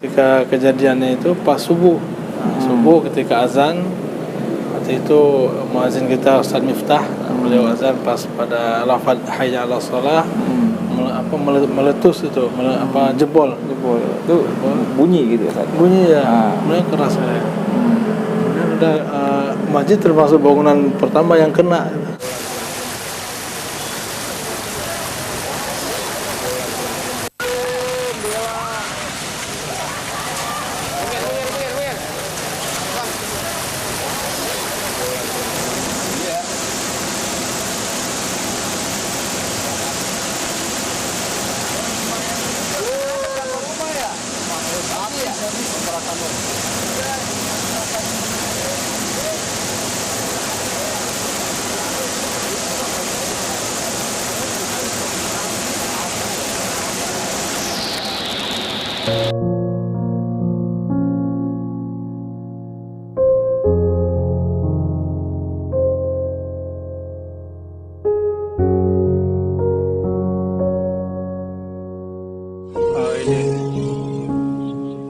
Ketika kejadiannya itu pas subuh. Subuh ketika azan, waktu itu muazin kita Ustaz Miftah, beliau azan pas pada lafaz hayya 'alas shalah, meletus itu, jebol itu bunyi gitu Ustaz. Bunyi ya, mulai keras ya. Kemudian udah masjid termasuk bangunan pertama yang kena.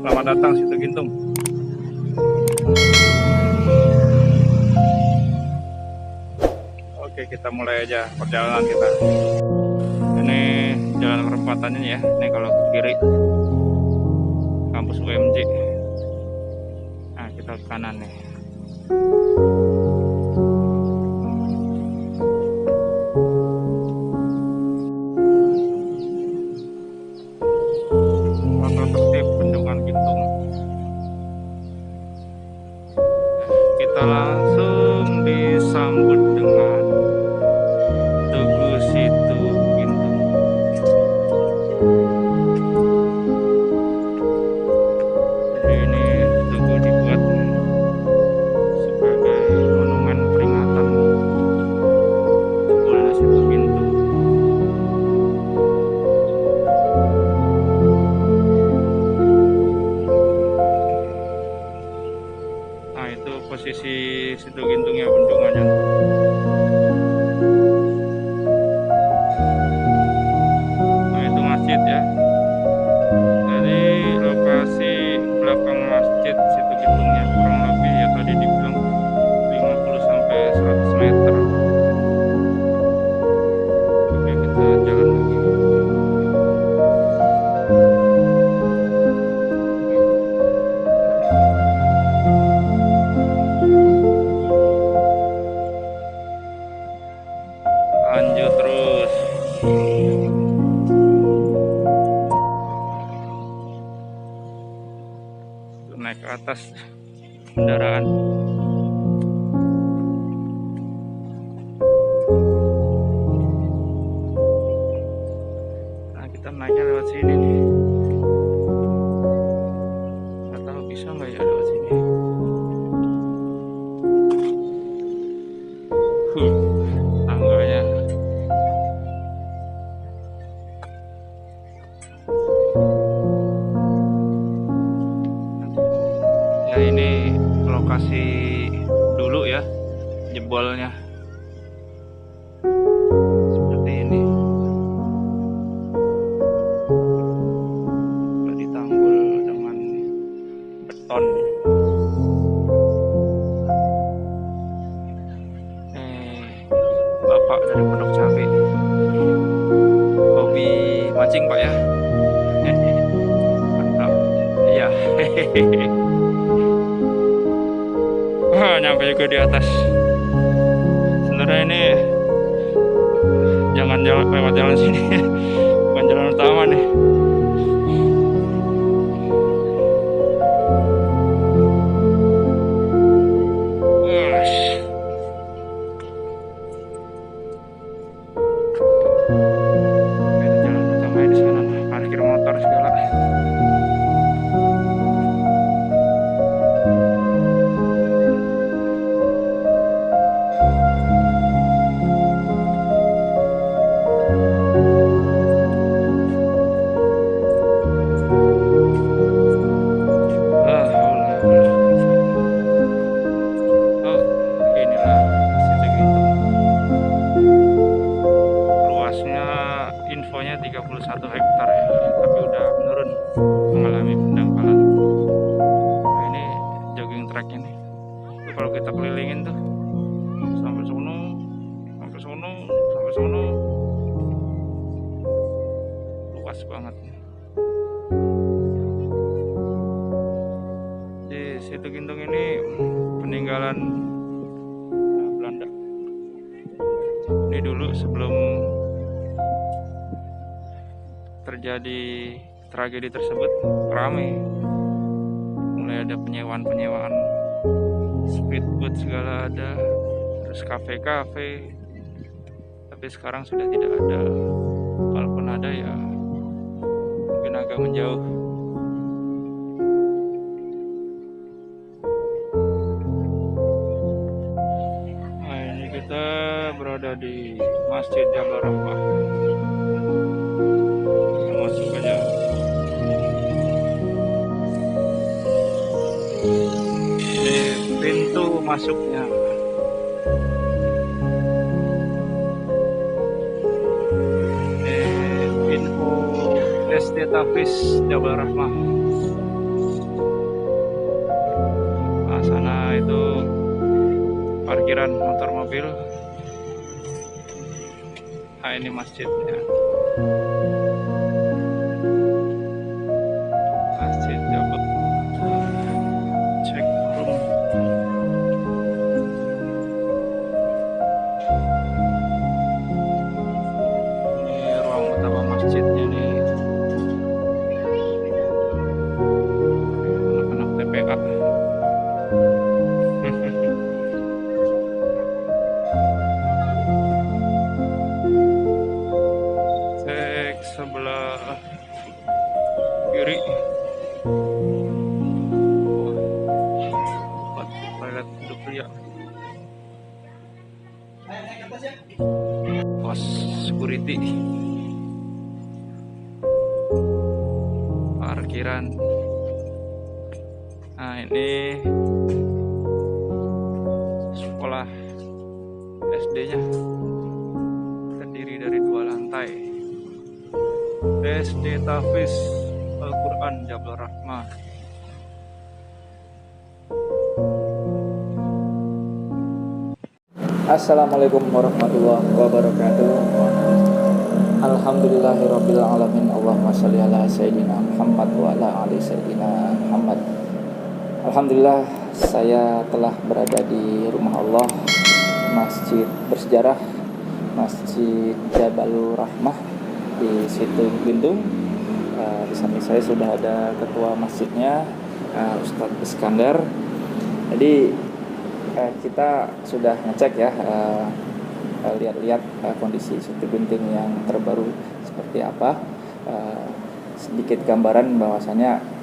Selamat datang Situ Gintung. Oke, kita mulai aja perjalanan kita. Ini jalan perempatannya ya. Ini kalau ke kiri kampus UMJ. Nah, kita ke kanan nih. Kita langsung disambut dengan Tugu Situ Gintung. Jadi ini tugu dibuat sebagai monumen peringatan jebolnya Situ Gintung. Nah, itu posisi Situ Gintungnya, bendungannya. Nah, itu masjid ya. Jadi lokasi belakang masjid Situ Gintungnya kurang lebih ya tadi dibilang 50 sampai 100 meter. Oke, kita jalan lagi. Lanjut terus. Naik ke atas kendaraan. Nah, kita naiknya lewat sini nih. Nggak tahu bisa nggak ya lewat sini. Tangganya. Ya, ini lokasi dulu ya jebolnya seperti ini. Udah ditanggul dengan beton. Bapak dari Pondok Cabe, hobi mancing Pak ya. Mantap. Iya. Wah, nyampe juga di atas. Sebenarnya ini jangan lewat jalan sini, bukan jalan utama nih. Jalan utama di sana, parkir motor segala. Gintung ini peninggalan Belanda. Ini dulu sebelum terjadi tragedi tersebut ramai, mulai ada penyewaan speedboat segala ada, terus kafe-kafe. Tapi sekarang sudah tidak ada. Kalaupun ada ya mungkin agak menjauh. Nah, ini kita berada di Masjid Jabal Rahmah. Kita masuk aja. Ini pintu masuknya. SD Tafiz Jabal Rahmah. Nah, sana itu parkiran motor mobil. Nah, ini masjidnya. Masjid Jabal. Cek room. Ini ruang utama masjidnya nih. TPA. Cek sebelah kiri. Buat toilet duduk pria. Pos security. Parkiran. Nah, ini sekolah SD-nya, terdiri dari 2 lantai. SD Tafiz Al-Quran Jabal Rahmah. Assalamualaikum warahmatullahi wabarakatuh. Alhamdulillahirabbil alamin. Allahumma shalli ala sayyidina Muhammad wa ala ali sayyidina Muhammad. Alhamdulillah, saya telah berada di rumah Allah, masjid bersejarah, Masjid Jabal Rahmah di Situ Gintung. Di samping saya sudah ada ketua masjidnya, Ustadz Iskandar. Jadi kita sudah ngecek ya, lihat-lihat kondisi Situ Gintung yang terbaru seperti apa. Sedikit gambaran bahwasanya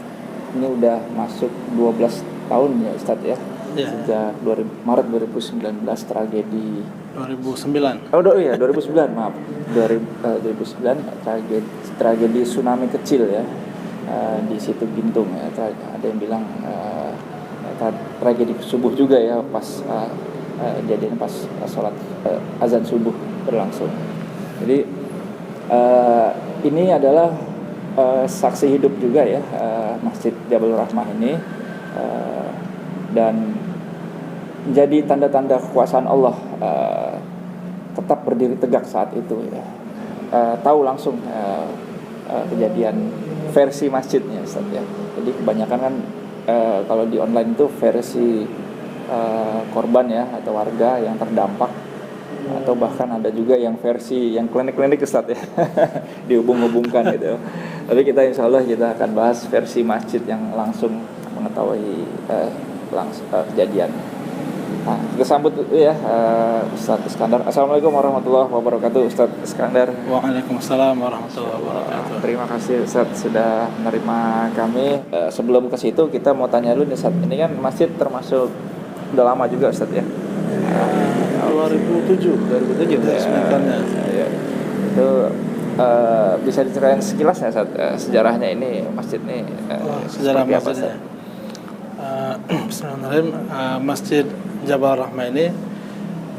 ini udah masuk 12 tahun ya Ustadz ya. Ya. Sejak Maret 2019 tragedi 2009. 2009 maaf. 2009 tragedi tsunami kecil ya di Situ Gintung ya. Ada yang bilang tragedi subuh juga ya, pas kejadian pas sholat azan subuh berlangsung. Jadi ini adalah saksi hidup juga ya, Masjid Jabal Rahmah ini, dan menjadi tanda-tanda kekuasaan Allah, tetap berdiri tegak saat itu ya. Tahu langsung kejadian versi masjidnya Ustaz ya. Jadi kebanyakan kan kalau di online itu versi korban ya atau warga yang terdampak, atau bahkan ada juga yang versi yang klinik-klinik Ustaz ya dihubung-hubungkan gitu. Tapi kita insya Allah kita akan bahas versi masjid yang langsung mengetahui kejadian. Nah, kita sambut dulu ya Ustadz Iskandar. Assalamualaikum warahmatullahi wabarakatuh Ustadz Iskandar. Waalaikumsalam warahmatullahi wabarakatuh. Terima kasih Ustadz sudah menerima kami. Sebelum ke situ kita mau tanya dulu nih Ustadz. Ini kan masjid termasuk udah lama juga Ustadz ya. 2007 ya. Itu bisa diceritain sekilas ya sejarahnya ini masjid ini. Sejarah masjidnya. Bismillahirrahmanirrahim. Masjid Jabal Rahmah ini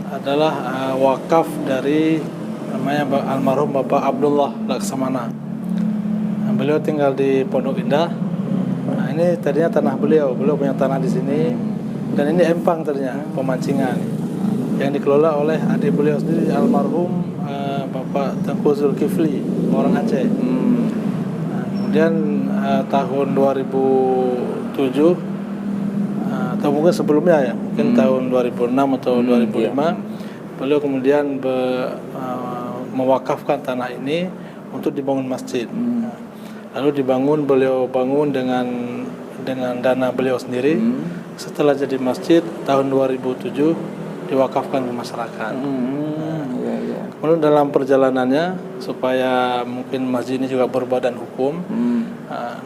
adalah wakaf dari namanya almarhum Bapak Abdullah Laksamana. Beliau tinggal di Pondok Indah. Nah, ini tadinya tanah beliau punya tanah di sini, dan ini empang tadinya, pemancingan yang dikelola oleh adik beliau sendiri almarhum Bapak Tengku Zulkifli, orang Aceh. Nah, kemudian tahun 2007 atau mungkin sebelumnya ya, mungkin tahun 2006 atau 2005, beliau kemudian mewakafkan tanah ini untuk dibangun masjid. Lalu beliau bangun dengan dana beliau sendiri. Setelah jadi masjid tahun 2007 diwakafkan ke masyarakat. Kemudian dalam perjalanannya supaya mungkin masjid ini juga berbadan hukum,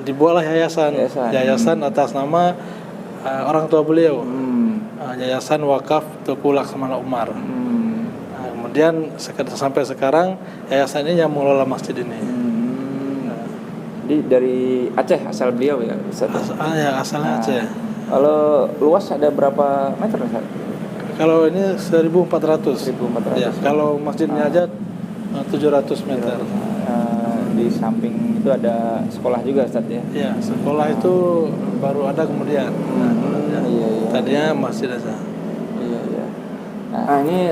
dibuatlah yayasan atas nama orang tua beliau, Yayasan Wakaf Teuku Laksamana Umar. Kemudian sampai sekarang yayasan ini yang mengelola masjid ini. Jadi dari Aceh asal beliau ya, Ustaz? Asalnya Aceh. Kalau luas ada berapa meter, Ustaz? Kalau ini 1.400. Ya, kalau masjidnya aja 700 meter. Di samping itu ada sekolah juga, Ustaz ya? Iya, sekolah itu baru ada kemudian. Tadinya masjid aja. Iya. Nah, ini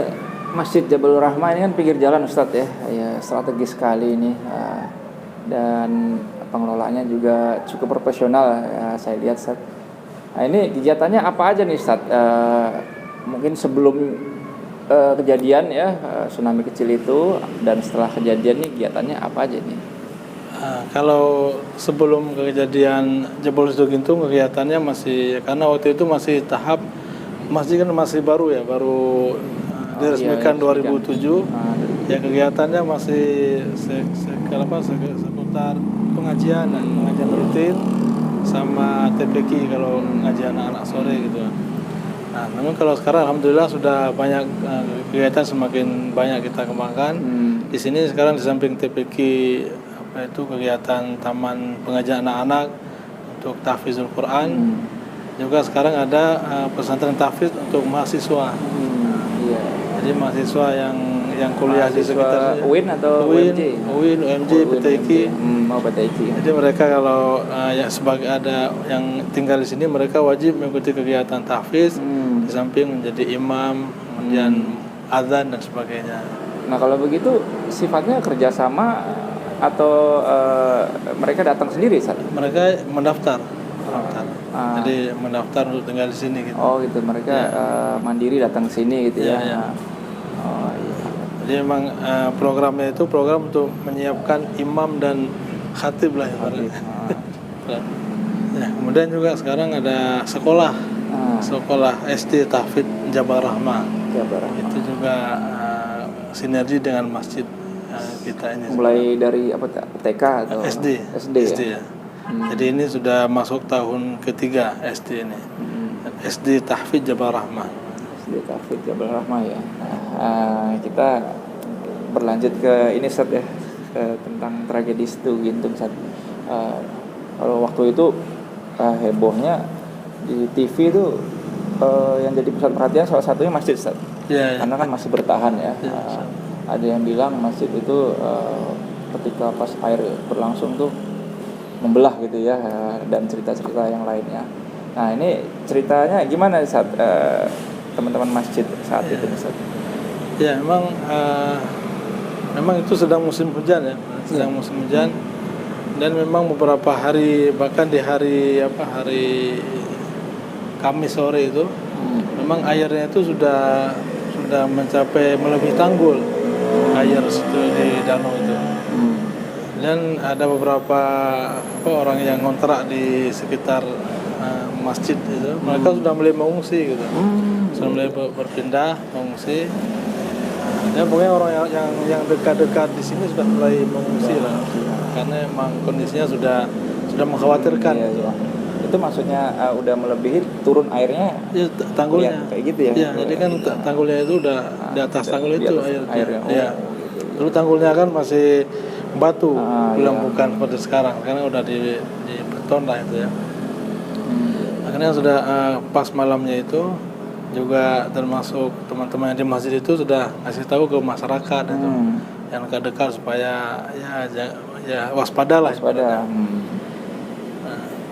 Masjid Jabalur Rahmah ini kan pinggir jalan, Ustaz ya. Ya, strategis sekali ini. Dan pengelolaannya juga cukup profesional ya, saya lihat, Ustaz. Nah, ini kegiatannya apa aja nih, Ustaz? Mungkin sebelum kejadian ya tsunami kecil itu, dan setelah kejadian nih kegiatannya apa aja nih? Kalau sebelum kejadian jebol Situ Gintung kegiatannya masih, karena waktu itu masih tahap masjid kan masih baru ya, baru diresmikan 2007. Ya kegiatannya masih seputar pengajian rutin sama TPQ kalau ngajian anak sore gitu. Nah, namun kalau sekarang alhamdulillah sudah banyak kegiatan, semakin banyak kita kembangkan. Di sini sekarang di samping TPQ itu kegiatan taman pengajian anak-anak untuk tahfizul Quran. Juga sekarang ada pesantren tahfiz untuk mahasiswa. Jadi mahasiswa yang kuliah di sekitar UIN atau UMJ? UIN, UMJ, PTIQ. PTIQ. Jadi mereka kalau yang sebagai ada yang tinggal di sini, mereka wajib mengikuti kegiatan tahfiz di samping menjadi imam, kemudian azan dan sebagainya. Nah, kalau begitu sifatnya kerjasama atau mereka datang sendiri, Ustaz? Mereka mendaftar. Jadi mendaftar untuk tinggal di sini gitu. Oh gitu, mereka mandiri datang ke sini gitu ya. Oh iya. Jadi memang programnya itu program untuk menyiapkan imam dan khatib lah ya. Kemudian juga sekarang ada sekolah SD Tahfidz Jabal Rahmah. Itu juga sinergi dengan masjid kita ini. Mulai dari apa, TK atau SD ya. Jadi ini sudah masuk tahun ketiga SD ini. SD Tahfidz Jabal Rahmah. SD Tahfidz Jabal Rahmah ya. Kita berlanjut ke ini, Ustaz ya, tentang tragedi Situ Gintung, Ustaz. Kalau waktu itu hebohnya di TV itu yang jadi pusat perhatian salah satunya masjid, Ustaz. Karena kan masih bertahan ya. Ada yang bilang masjid itu ketika pas air berlangsung tuh membelah gitu ya, dan cerita-cerita yang lainnya. Nah, ini ceritanya gimana saat teman-teman masjid saat itu, Ustaz? Ya, memang itu sedang musim hujan ya, musim hujan, dan memang beberapa hari, bahkan di hari Kamis sore itu, memang airnya itu sudah mencapai melebihi tanggul air situ di danau itu. Dan ada beberapa orang yang ngontrak di sekitar masjid itu, mereka sudah mulai mengungsi gitu, sudah mulai berpindah mengungsi. Dan pokoknya orang yang dekat-dekat di sini sudah mulai mengungsi lah, karena memang kondisinya sudah mengkhawatirkan. Gitu. Itu maksudnya udah melebihi turun airnya? Ya, tanggulnya kayak gitu ya. Ya, jadi kan tanggulnya itu udah di atas tanggul itu airnya. Ya. Dulu tanggulnya kan masih batu, belum bukan seperti sekarang, karena udah di beton lah itu ya. Akhirnya sudah pas malamnya itu juga termasuk teman-teman yang di masjid itu sudah ngasih tahu ke masyarakat itu yang dekat-dekat supaya ya waspada lah.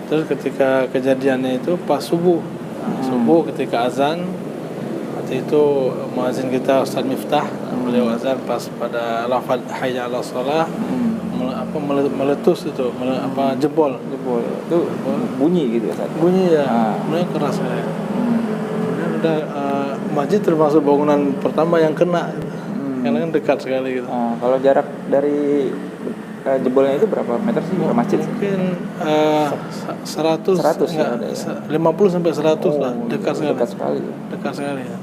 Terus ketika kejadiannya itu pas subuh ketika azan, waktu itu muazin kita Ustaz Miftah, beliau azan pas pada lafaz hayya 'alas shalah, meletus itu, jebol. Jebol itu bunyi gitu ya saat Bunyi ya, bunyinya keras ya. Kemudian udah masjid termasuk bangunan pertama yang kena, karena kan dekat sekali gitu. Kalau jarak dari jebolnya itu berapa meter sih ke masjid? Mungkin 100 ya, ada ya? 50 sampai 100 lah, dekat sekali. Dekat sekali Ya.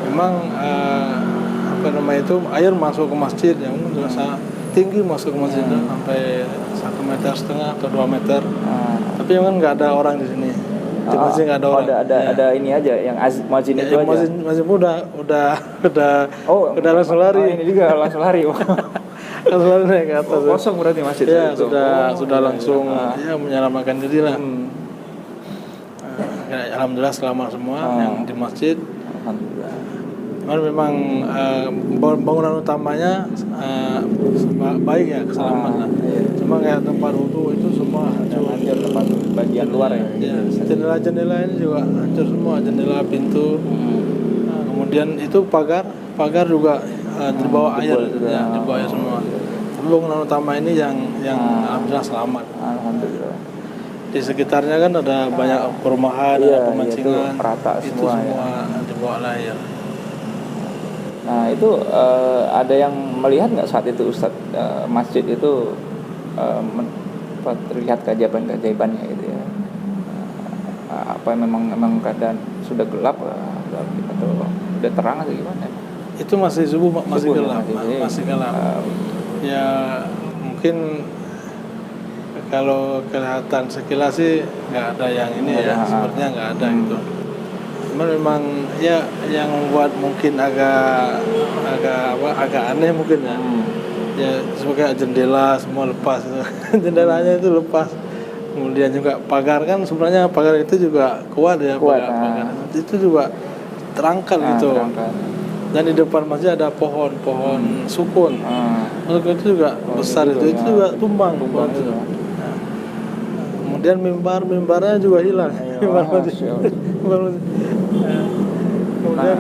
Memang itu air masuk ke masjid yang tinggi masuk ke masjid sampai 1,5 meter atau 2 meter. Tapi memang nggak ada orang di sini. Di masjid nggak ada orang. Ada ini aja yang muadzin itu aja. Muadzin udah langsung lari. Ini juga langsung lari. Langsung lari naik ke atas. Kosong berarti masjid ya, itu. sudah langsung menyelamatkan diri lah. Alhamdulillah selamat semua yang di masjid. Alhamdulillah. Memang bangunan utamanya baik ya, keselamatan lah. Cuma kayak tempat wudhu itu semua hancur, tempat bagian luar ya. Jendela ini juga hancur semua, jendela, pintu. Kemudian itu pagar juga dibawa air, dibawa air semua. Tapi bangunan utama ini yang alhamdulillah selamat. Alhamdulillah. Di sekitarnya kan ada banyak perumahan, ada pemancingan, itu semua dibawa air. Nah itu ada yang melihat nggak saat itu Ustadz, masjid itu terlihat keajaiban-keajaibannya gitu ya? Apa memang keadaan sudah gelap atau sudah terang atau gimana? Itu masih subuh, masih gelap. Ya mungkin kalau kelihatan sekilas sih nggak ada yang ini ya, sepertinya nggak ada gitu. Memang ya yang membuat mungkin agak aneh mungkin ya. Ya sebagai jendela semua lepas itu. Jendelanya itu lepas. Kemudian juga pagar kan sebenarnya pagar itu juga kuat ya, pagar. Itu juga terangkat gitu. Dan di depan masjid ada pohon sukun. Sukun itu juga besar itu juga tumbang itu. Kemudian mimbarnya juga hilang. Mimbar masjid. Kemudian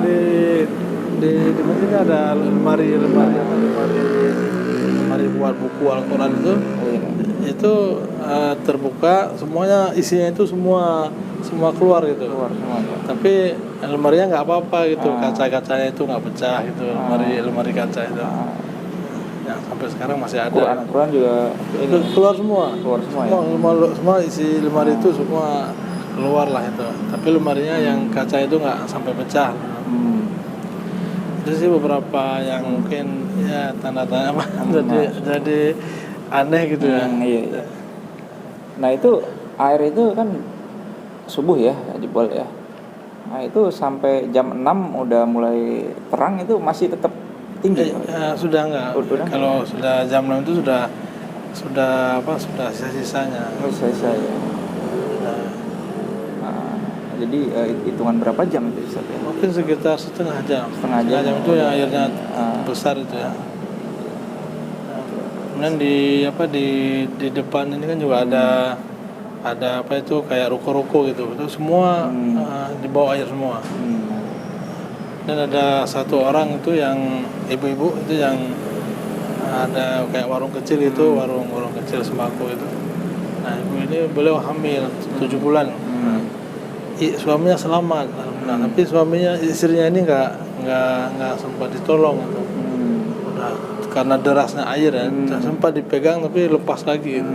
di masjid ada lemari buat buku Al-Quran itu terbuka, semuanya isinya itu semua keluar gitu. Tapi lemarinya nggak apa-apa gitu, kaca-kacanya itu nggak pecah gitu, lemari kaca itu. Ya, sampai sekarang masih ada. Al-Quran juga keluar semua ya? Semua isi lemari itu semua keluar lah itu. Tapi lemarinya yang kaca itu nggak sampai pecah. Itu sih beberapa yang mungkin ya tanda-tanda jadi aneh gitu ya. Iya. Nah itu air itu kan subuh ya jebol ya. Nah itu sampai jam 6 udah mulai terang, itu masih tetap tinggi? Sudah enggak. Kalau sudah jam 6 itu sudah sisa-sisanya. Sisa ya. Jadi hitungan berapa jam itu Ustaz ya? Mungkin sekitar setengah jam itu yang airnya besar itu ya. Kemudian di depan ini kan juga ada apa itu kayak ruko-ruko gitu. Itu semua di bawah air semua. Dan ada satu orang itu yang ibu-ibu itu yang ada kayak warung kecil itu, warung kecil sembako itu. Nah, ibu ini beliau hamil 7 bulan. Suaminya selamat, tapi istrinya ini nggak sempat ditolong gitu. Udah karena derasnya air ya, sempat dipegang tapi lepas lagi gitu.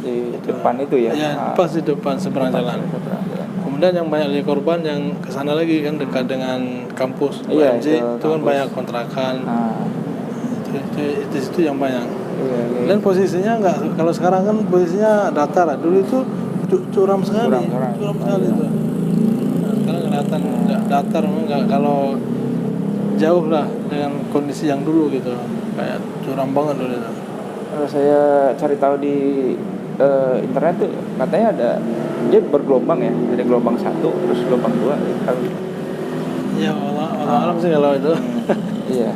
Di depan itu ya? Ya, pas di depan seberang jalan. Kemudian yang banyak lagi korban yang kesana lagi kan dekat dengan kampus UMJ, itu kan banyak kontrakan. Itu situ yang banyak. Dan posisinya nggak, kalau sekarang kan posisinya datar, dulu itu curam sekali itu. Nah, sekarang kelihatan datar, nggak, kalau jauh lah dengan kondisi yang dulu gitu, kayak curam banget dulu itu. Kalau saya cari tahu di internet tuh katanya dia bergelombang ya, ada gelombang 1 terus gelombang 2 kalau. Ya Allah alam sih kalau itu. Iya.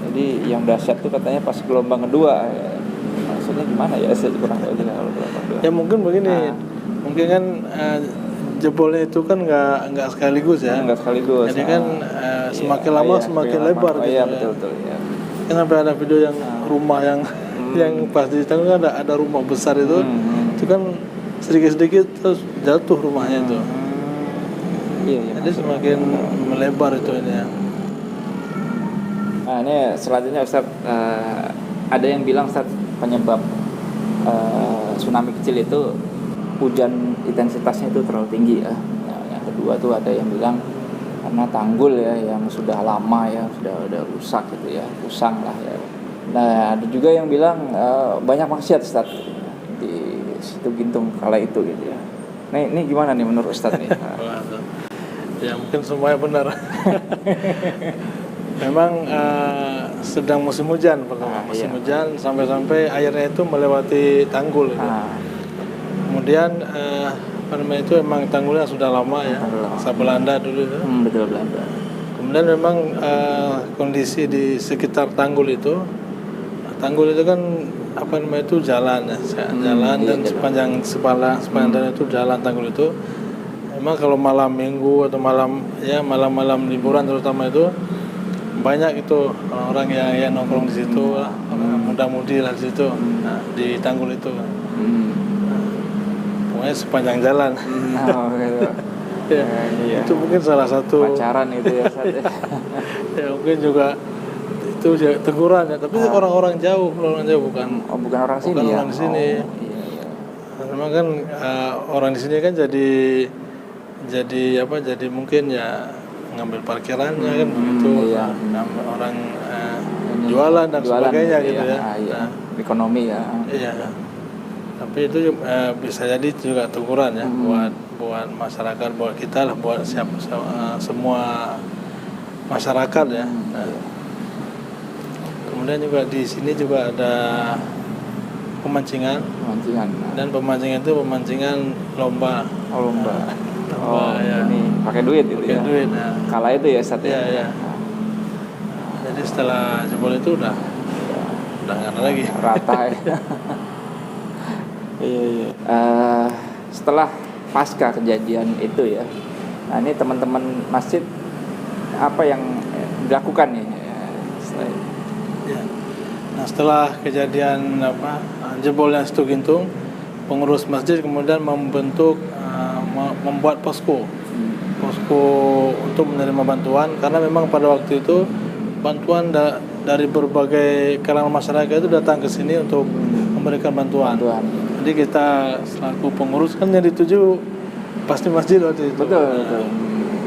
Jadi yang dahsyat tuh katanya pas gelombang kedua. Maksudnya gimana ya, saya kurang tahu juga kalau gelombang 2. Ya mungkin begini, mungkin kan jebolnya itu kan nggak sekaligus ya. Nggak sekaligus. Jadi kan semakin lama semakin lebar gitu. Iya betul ya. Kan sampai ada video yang rumah yang yang pas di Tanggul kan ada rumah besar itu kan sedikit-sedikit terus jatuh rumahnya itu. Iya. Jadi semakin melebar itu ini ya. Nah, ini selanjutnya Ustaz, ada yang bilang Ustaz penyebab tsunami kecil itu hujan intensitasnya itu terlalu tinggi ya. Nah, yang kedua tuh ada yang bilang karena tanggul ya yang sudah lama ya, sudah rusak gitu ya, usang lah ya. Nah, ada juga yang bilang banyak maksiat Ustaz di situ Gintung kala itu gitu ya. Nah, ini gimana nih menurut Ustaz nih? Ya mungkin semuanya benar. Memang sedang musim hujan pertama, musim hujan sampai-sampai airnya itu melewati tanggul itu. Kemudian apa namanya itu emang tanggulnya sudah lama ya, masa Belanda dulu itu. Betul, Belanda. Kemudian memang kondisi di sekitar tanggul itu kan apa namanya itu jalan ya, jalan dan sepanjang itu jalan tanggul itu. Memang kalau malam minggu atau malam liburan terutama itu banyak itu orang yang nongkrong di situ, muda-mudi lah di situ, di tanggul itu. Pokoknya sepanjang jalan. Iya. Itu mungkin salah satu pacaran itu ya Ustaz. Ya mungkin juga itu teguran ya, tapi orang jauh bukan orang sini ya. Orang di sini. Iya. Memang kan orang di sini kan jadi mungkin ya ngambil parkirannya kan begitu, orang jualan dan sebagainya gitu ya. Nah, ekonomi ya. Iya. Tapi itu bisa jadi juga teguran ya buat masyarakat, buat kita lah, buat semua masyarakat ya. Nah, kemudian juga di sini juga ada pemancingan. Dan pemancingan itu pemancingan lomba. Ya. Ini pakai duit gitu ya. Duit. Nah. Kala itu ya Ustaz ya. Iya. Jadi setelah jebol itu udah nggak ada lagi. Rata ya. Iya. Setelah pasca kejadian itu ya. Nah, ini teman-teman masjid apa yang dilakukan nih? Nah, setelah kejadian jebolnya Situ Gintung, pengurus masjid kemudian membuat posko untuk menerima bantuan, karena memang pada waktu itu bantuan dari berbagai kalangan masyarakat itu datang ke sini untuk memberikan bantuan. Jadi kita selaku pengurus kan yang dituju pasti masjid waktu itu. Betul.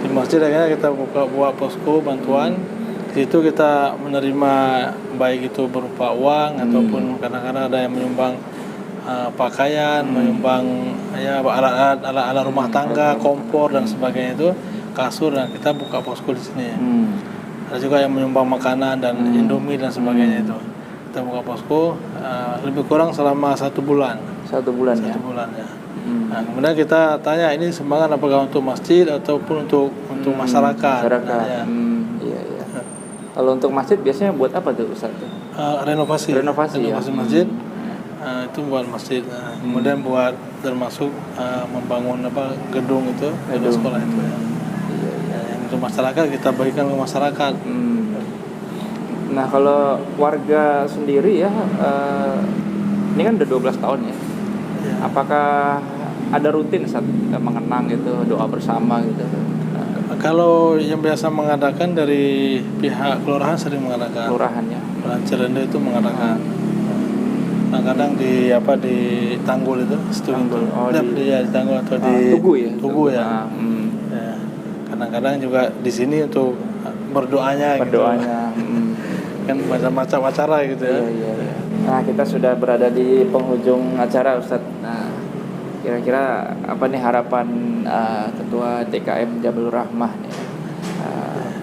Di masjid akhirnya kita buat posko bantuan. Di situ kita menerima baik itu berupa uang ataupun kadang-kadang ada yang menyumbang pakaian, menyumbang alat rumah tangga, kompor dan sebagainya itu, kasur, dan kita buka posko di sini. Ada juga yang menyumbang makanan dan Indomie dan sebagainya itu. Kita buka posko lebih kurang selama 1 bulan. 1 bulan ya. Nah, kemudian kita tanya ini sumbangan apakah untuk masjid ataupun untuk masyarakat. Nah, Iya. Kalau untuk masjid biasanya buat apa tuh Ustaz? Renovasi masjid. Itu buat masjid. Kemudian buat termasuk membangun gedung itu, gedung sekolah itu ya. Iya. Yang untuk masyarakat kita bagikan ke masyarakat. Nah, kalau warga sendiri ya, ini kan udah 12 tahun ya. Apakah ada rutin saat mengenang gitu, doa bersama gitu? Kalau yang biasa mengadakan dari pihak kelurahan sering mengadakan. Kelurahannya. Kelurahan Cirende itu mengadakan. Kadang di tanggul itu, Situ Gintung. Di tanggul atau di Tugu ya. Kadang-kadang juga di sini untuk berdoanya. Gitu. Kan macam-macam acara gitu ya. Iya. Nah, kita sudah berada di penghujung acara Ustadz. Nah, kira-kira apa nih harapan Ketua TKM Jabal Rahmah nih,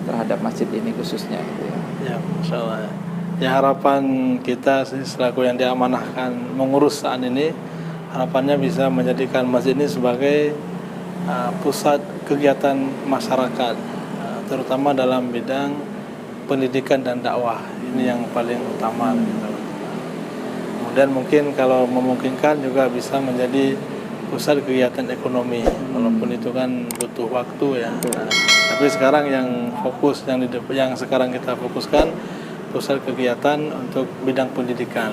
terhadap masjid ini khususnya gitu ya? Ya, Masya Allah. Ya, harapan kita selaku yang diamanahkan mengurus saat ini, harapannya bisa menjadikan masjid ini sebagai pusat kegiatan masyarakat, terutama dalam bidang pendidikan dan dakwah. Ini yang paling utama gitu. Kemudian mungkin kalau memungkinkan juga bisa menjadi pusat kegiatan ekonomi, walaupun itu kan butuh waktu ya. Tapi sekarang yang fokus yang sekarang kita fokuskan pusat kegiatan untuk bidang pendidikan.